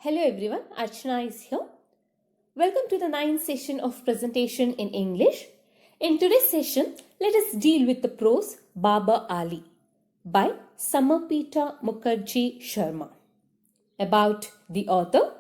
Hello everyone, Archana is here. Welcome to the ninth session of presentation in English. In today's session, let us deal with the prose Baba Ali by Samapita Mukherjee Sharma. About the author,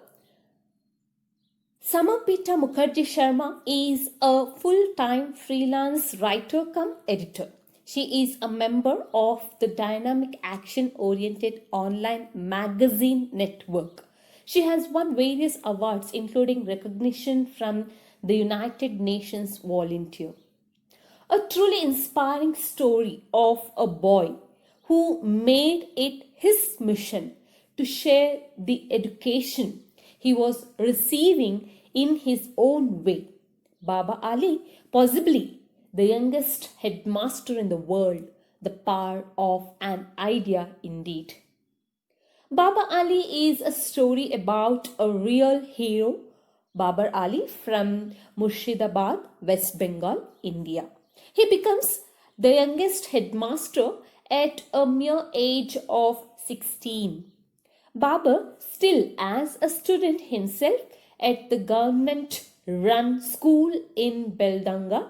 Samapita Mukherjee Sharma is a full-time freelance writer cum editor. She is a member of the dynamic action-oriented online magazine network. She has won various awards including recognition from the United Nations Volunteer. A truly inspiring story of a boy who made it his mission to share the education he was receiving in his own way. Baba Ali, possibly the youngest headmaster in the world, the power of an idea indeed. Baba Ali is a story about a real hero, Babar Ali from Murshidabad, West Bengal, India. He becomes the youngest headmaster at a mere age of 16. Babar, still as a student himself at the government-run school in Beldanga,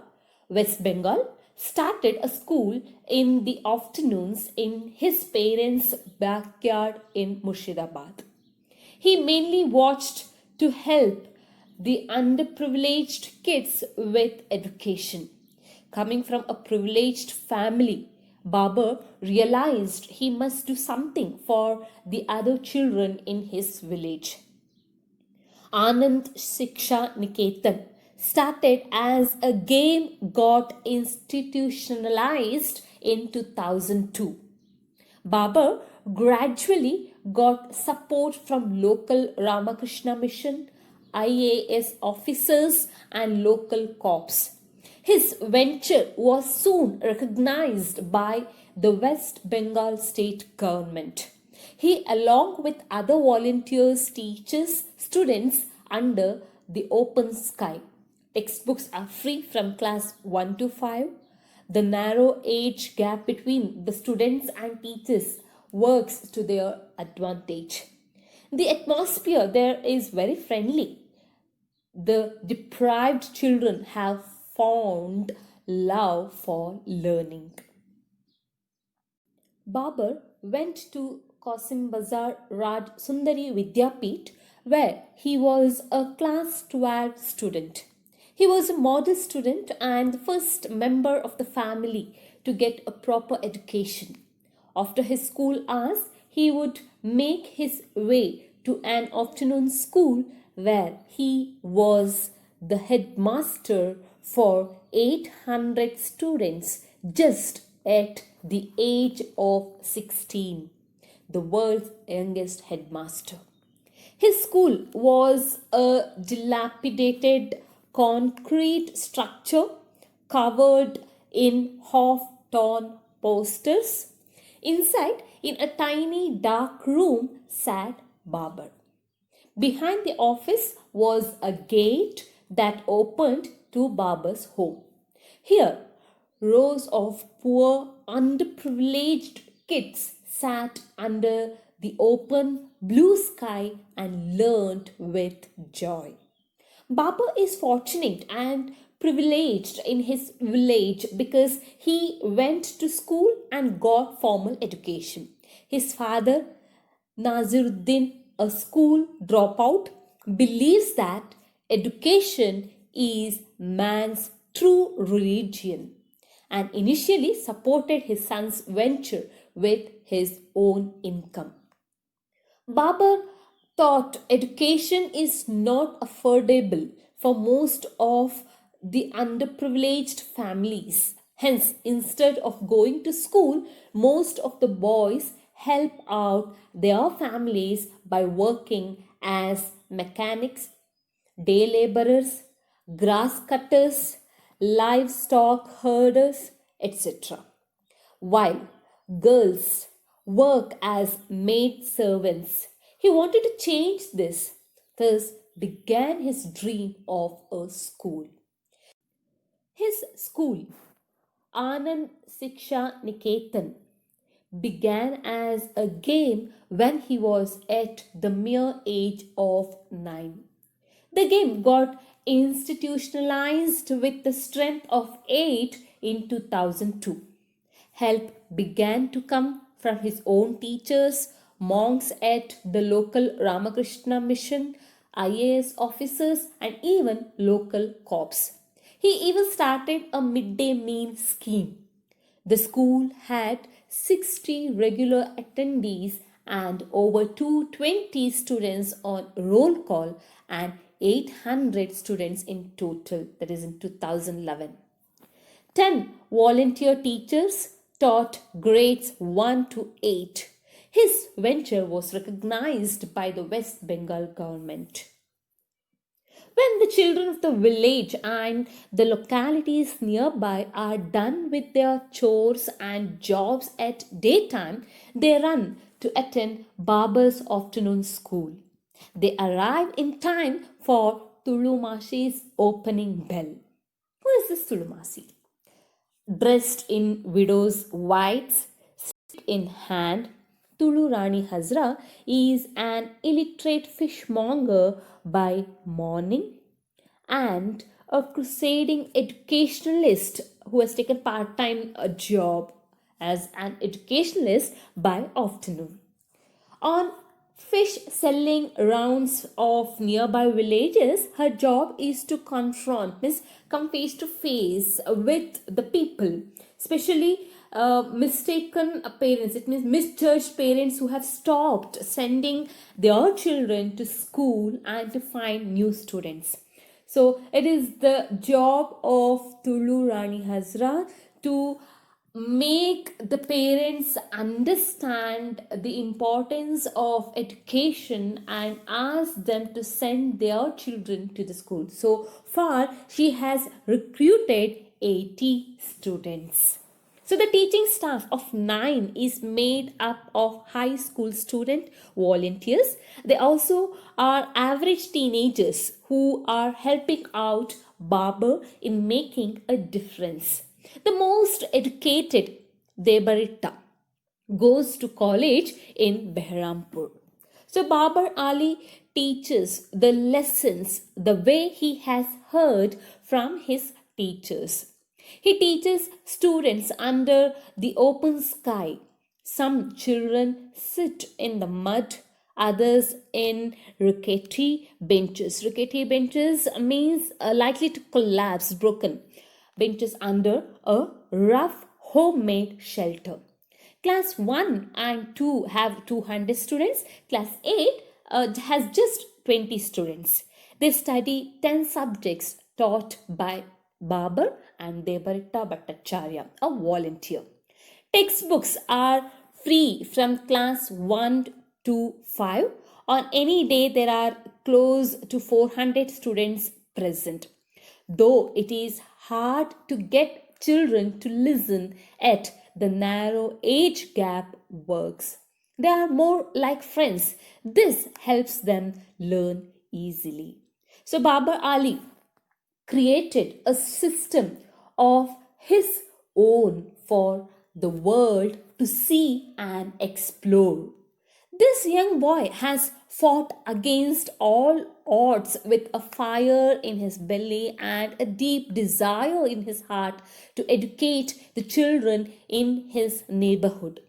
West Bengal, started a school in the afternoons in his parents' backyard in Murshidabad. He mainly watched to help the underprivileged kids with education. Coming from a privileged family, Babar realized he must do something for the other children in his village. Anand Shiksha Niketan started as a game got institutionalized in 2002. Babar gradually got support from local Ramakrishna Mission, IAS officers, and local cops. His venture was soon recognized by the West Bengal state government. He, along with other volunteers, teaches students under the open sky. Textbooks are free from class 1 to 5. The narrow age gap between the students and teachers works to their advantage. The atmosphere there is very friendly. The deprived children have found love for learning. Babar went to Qasim Bazar Raj Sundari Vidyapit, where he was a class 12 student. He was a model student and the first member of the family to get a proper education. After his school hours, he would make his way to an afternoon school where he was the headmaster for 800 students just at the age of 16, the world's youngest headmaster. His school was a dilapidated concrete structure covered in half-torn posters. Inside, in a tiny dark room, sat Babar. Behind the office was a gate that opened to Babar's home. Here, rows of poor, underprivileged kids sat under the open blue sky and learned with joy. Babar is fortunate and privileged in his village because he went to school and got formal education. His father, Naziruddin, a school dropout, believes that education is man's true religion and initially supported his son's venture with his own income. Babar thought education is not affordable for most of the underprivileged families. Hence, instead of going to school, most of the boys help out their families by working as mechanics, day laborers, grass cutters, livestock herders, etc. While girls work as maid servants. He wanted to change this, thus began his dream of a school. His school, Anand Shiksha Niketan, began as a game when he was at the mere age of 9. The game got institutionalized with the strength of 8 in 2002. Help began to come from his own teachers, monks at the local Ramakrishna mission, IAS officers, and even local cops. He even started a midday meal scheme. The school had 60 regular attendees and over 220 students on roll call and 800 students in total, that is in 2011. 10 volunteer teachers taught grades 1 to 8. His venture was recognized by the West Bengal government. When the children of the village and the localities nearby are done with their chores and jobs at daytime, they run to attend Baba's afternoon school. They arrive in time for Tulumasi's opening bell. Who is this Tulumasi? Dressed in widow's whites, stick in hand, Tulu Rani Hazra is an illiterate fishmonger by morning and a crusading educationalist who has taken part-time job as an educationalist by afternoon. On fish selling rounds of nearby villages, her job is to confront, means come face to face with the people, especially mistaken parents. It means misjudged parents who have stopped sending their children to school and to find new students. So it is the job of Tulu Rani Hazra to make the parents understand the importance of education and ask them to send their children to the school. So far, she has recruited 80 students. So the teaching staff of 9 is made up of high school student volunteers. They also are average teenagers who are helping out Baba in making a difference. The most educated, Debarita, goes to college in Behrampur. So Babar Ali teaches the lessons the way he has heard from his teachers. He teaches students under the open sky. Some children sit in the mud, others in rickety benches. Rickety benches means likely to collapse, broken benches under a rough homemade shelter. Class 1 and 2 have 200 students. Class 8 has just 20 students. They study 10 subjects taught by Babar and Debarita Bhattacharya, a volunteer. Textbooks are free from class 1 to 5. On any day, there are close to 400 students present. Though it is hard to get children to listen, at the narrow age gap works. They are more like friends. This helps them learn easily. So Babar Ali created a system of his own for the world to see and explore. This young boy has fought against all odds with a fire in his belly and a deep desire in his heart to educate the children in his neighborhood.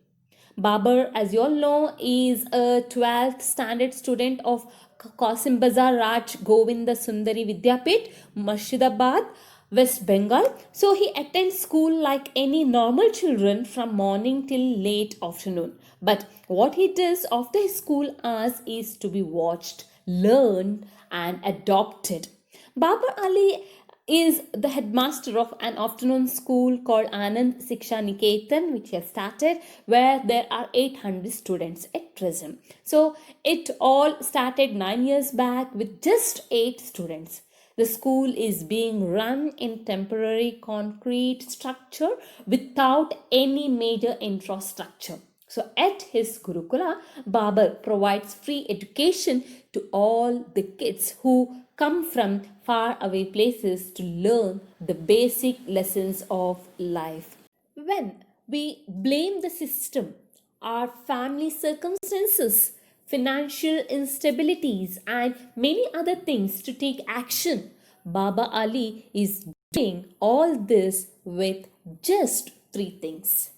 Babar, as you all know, is a 12th standard student of Qasim Bazar Raj Govinda Sundari Vidyapit, Murshidabad, West Bengal. So he attends school like any normal children from morning till late afternoon. But what he does after his school hours is to be watched, learned, and adopted. Babar Ali is the headmaster of an afternoon school called Anand Siksha Niketan, which he has started, where there are 800 students at present. So it all started 9 years back with just 8 students. The school is being run in temporary concrete structure without any major infrastructure. So at his Gurukula, Babar provides free education to all the kids who come from far away places to learn the basic lessons of life. When we blame the system our family circumstances, financial instabilities, and many other things to take action. Baba Ali is doing all this with just three things.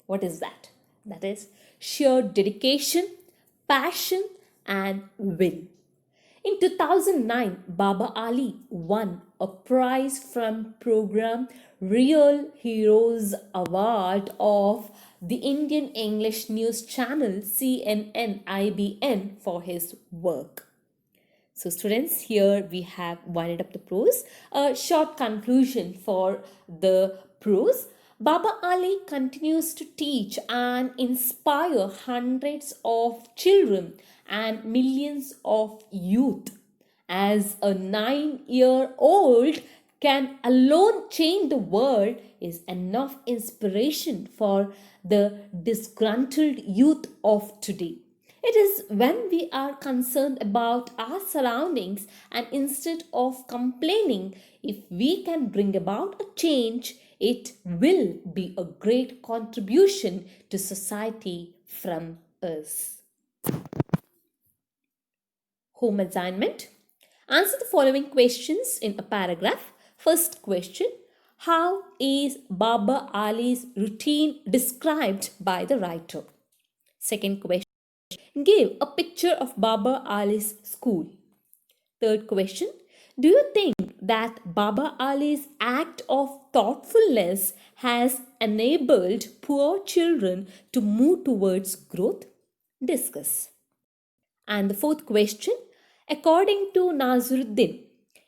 What is that? That is sheer dedication, passion, and will. In 2009, Baba Ali won a prize from program Real Heroes Award of the Indian English news channel CNN IBN for his work. So students, here we have winded up the prose. A short conclusion for the prose. Baba Ali continues to teach and inspire hundreds of children and millions of youth. As a 9-year-old can alone change the world is enough inspiration for the disgruntled youth of today. It is when we are concerned about our surroundings and instead of complaining, if we can bring about a change, it will be a great contribution to society from us. Home assignment. Answer the following questions in a paragraph. First question: how is Baba Ali's routine described by the writer? Second question: give a picture of Baba Ali's school. Third question: do you think that Baba Ali's act of thoughtfulness has enabled poor children to move towards growth? Discuss. And the fourth question: according to Nazaruddin,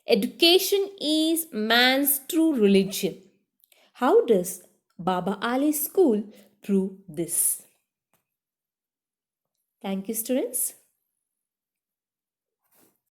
education is man's true religion. How does Baba Ali's school prove this? Thank you, students.